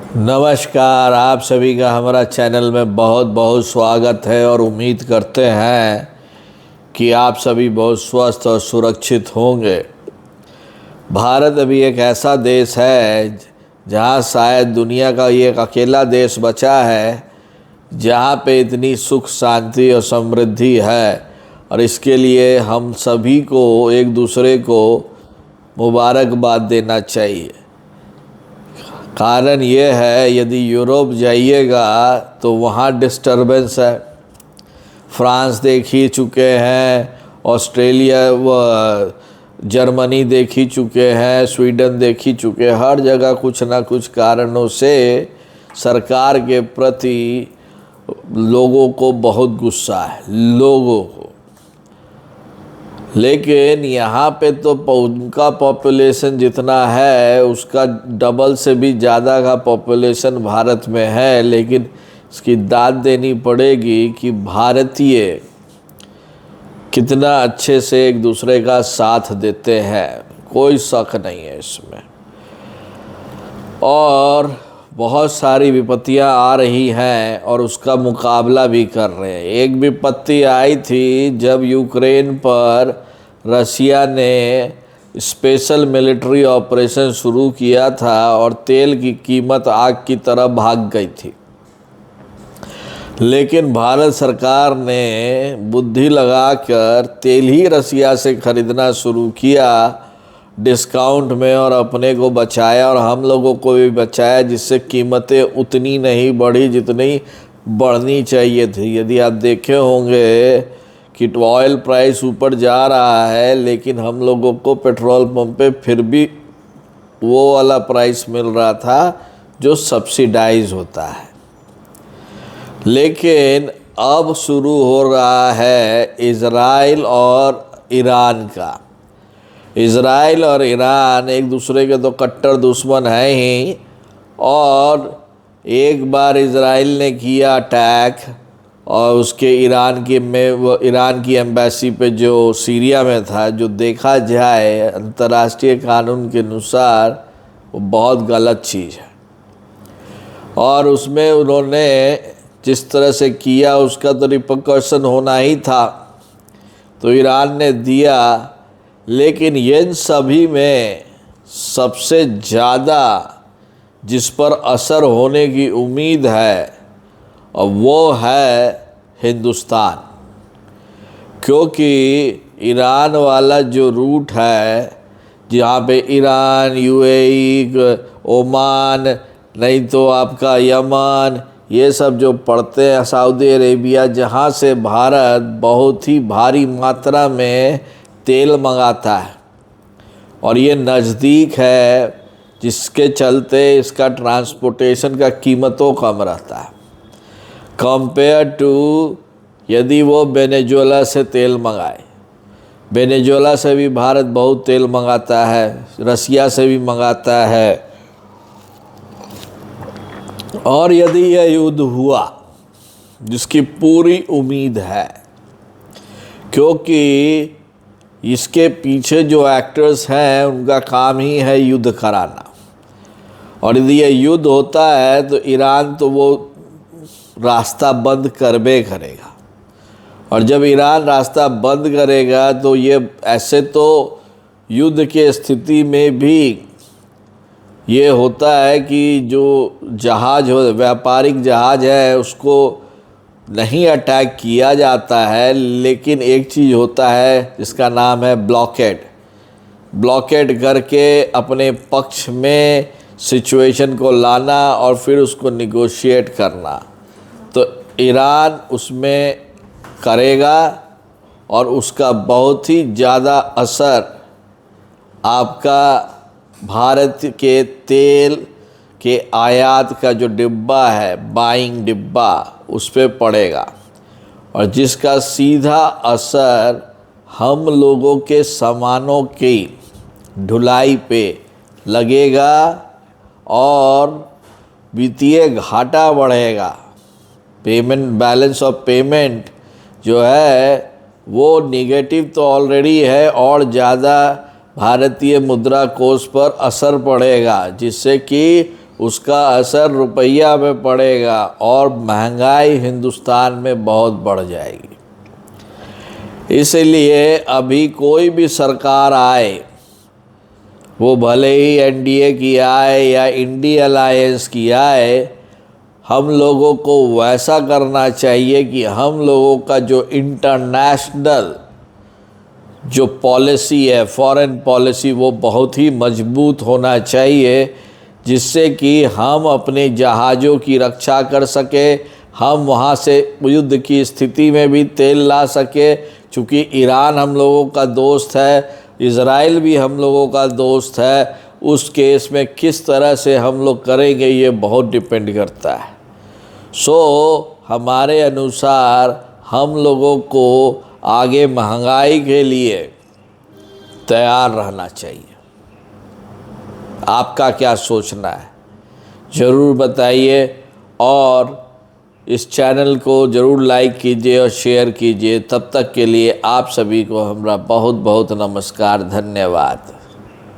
नमस्कार, आप सभी का हमारा चैनल में बहुत बहुत स्वागत है और उम्मीद करते हैं कि आप सभी बहुत स्वस्थ और सुरक्षित होंगे। भारत अभी एक ऐसा देश है जहां शायद दुनिया का ये एक अकेला देश बचा है जहां पे इतनी सुख शांति और समृद्धि है, और इसके लिए हम सभी को एक दूसरे को मुबारकबाद देना चाहिए। कारण ये है, यदि यूरोप जाइएगा तो वहाँ डिस्टर्बेंस है। फ्रांस देख ही चुके हैं, ऑस्ट्रेलिया व जर्मनी देख ही चुके हैं, स्वीडन देख ही चुके हैं। हर जगह कुछ ना कुछ कारणों से सरकार के प्रति लोगों को बहुत गुस्सा है, लोगों को। लेकिन यहाँ पे तो उनका पॉपुलेशन जितना है उसका डबल से भी ज़्यादा का पॉपुलेशन भारत में है, लेकिन इसकी दाद देनी पड़ेगी कि भारतीय कितना अच्छे से एक दूसरे का साथ देते हैं, कोई शक नहीं है इसमें। और बहुत सारी विपत्तियां आ रही हैं और उसका मुकाबला भी कर रहे हैं। एक विपत्ति आई थी जब यूक्रेन पर रसिया ने स्पेशल मिलिट्री ऑपरेशन शुरू किया था और तेल की कीमत आग की तरह भाग गई थी। लेकिन भारत सरकार ने बुद्धि लगाकर तेल ही रसिया से ख़रीदना शुरू किया डिस्काउंट में, और अपने को बचाया और हम लोगों को भी बचाया, जिससे कीमतें उतनी नहीं बढ़ी जितनी बढ़नी चाहिए थी। यदि आप देखे होंगे कि ऑयल प्राइस ऊपर जा रहा है, लेकिन हम लोगों को पेट्रोल पंप पे फिर भी वो वाला प्राइस मिल रहा था जो सब्सिडाइज होता है। लेकिन अब शुरू हो रहा है इज़राइल और ईरान का। इज़राइल और ईरान एक दूसरे के तो कट्टर दुश्मन हैं ही, और एक बार इज़राइल ने किया अटैक और उसके ईरान की एम्बेसी पे जो सीरिया में था, जो देखा जाए अंतर्राष्ट्रीय कानून के अनुसार वो बहुत गलत चीज़ है। और उसमें उन्होंने जिस तरह से किया उसका तो रिपरकशन होना ही था, तो ईरान ने दिया। लेकिन इन सभी में सबसे ज़्यादा जिस पर असर होने की उम्मीद है और वो है हिंदुस्तान, क्योंकि ईरान वाला जो रूट है जहाँ पे ईरान, यूएई, ओमान, नहीं तो आपका यमन, ये सब जो पड़ते हैं, सऊदी अरेबिया, जहाँ से भारत बहुत ही भारी मात्रा में तेल मंगाता है, और ये नज़दीक है, जिसके चलते इसका ट्रांसपोर्टेशन का कीमतों कम रहता है कंपेयर टू यदि वो वेनेजुएला से तेल मंगाए। वेनेजुएला से भी भारत बहुत तेल मंगाता है, रसिया से भी मंगाता है। और यदि यह युद्ध हुआ, जिसकी पूरी उम्मीद है, क्योंकि इसके पीछे जो एक्टर्स हैं उनका काम ही है युद्ध कराना, और यदि यह युद्ध होता है तो ईरान तो वो रास्ता बंद करबे करेगा, और जब ईरान रास्ता बंद करेगा तो ये ऐसे तो युद्ध के स्थिति में भी ये होता है कि जो जहाज हो, व्यापारिक जहाज है, उसको नहीं अटैक किया जाता है। लेकिन एक चीज़ होता है जिसका नाम है ब्लॉकेड करके अपने पक्ष में सिचुएशन को लाना और फिर उसको निगोशिएट करना। तो ईरान उसमें करेगा और उसका बहुत ही ज़्यादा असर आपका भारत के तेल के आयात का जो डिब्बा है, बाइंग डिब्बा, उस पे पड़ेगा, और जिसका सीधा असर हम लोगों के सामानों की ढुलाई पे लगेगा और वित्तीय घाटा बढ़ेगा। पेमेंट बैलेंस ऑफ पेमेंट जो है वो निगेटिव तो ऑलरेडी है, और ज़्यादा भारतीय मुद्रा कोष पर असर पड़ेगा, जिससे कि उसका असर रुपया में पड़ेगा और महंगाई हिंदुस्तान में बहुत बढ़ जाएगी। इसलिए अभी कोई भी सरकार आए, वो भले ही एनडीए की आए या इंडी अलायंस की आए, हम लोगों को वैसा करना चाहिए कि हम लोगों का जो इंटरनेशनल जो पॉलिसी है, फॉरेन पॉलिसी, वो बहुत ही मजबूत होना चाहिए, जिससे कि हम अपने जहाज़ों की रक्षा कर सके, हम वहाँ से युद्ध की स्थिति में भी तेल ला सके। चूँकि ईरान हम लोगों का दोस्त है, इज़राइल भी हम लोगों का दोस्त है, उस केस में किस तरह से हम लोग करेंगे ये बहुत डिपेंड करता है। हमारे अनुसार हम लोगों को आगे महंगाई के लिए तैयार रहना चाहिए। आपका क्या सोचना है ज़रूर बताइए, और इस चैनल को ज़रूर लाइक कीजिए और शेयर कीजिए। तब तक के लिए आप सभी को हमारा बहुत बहुत नमस्कार, धन्यवाद।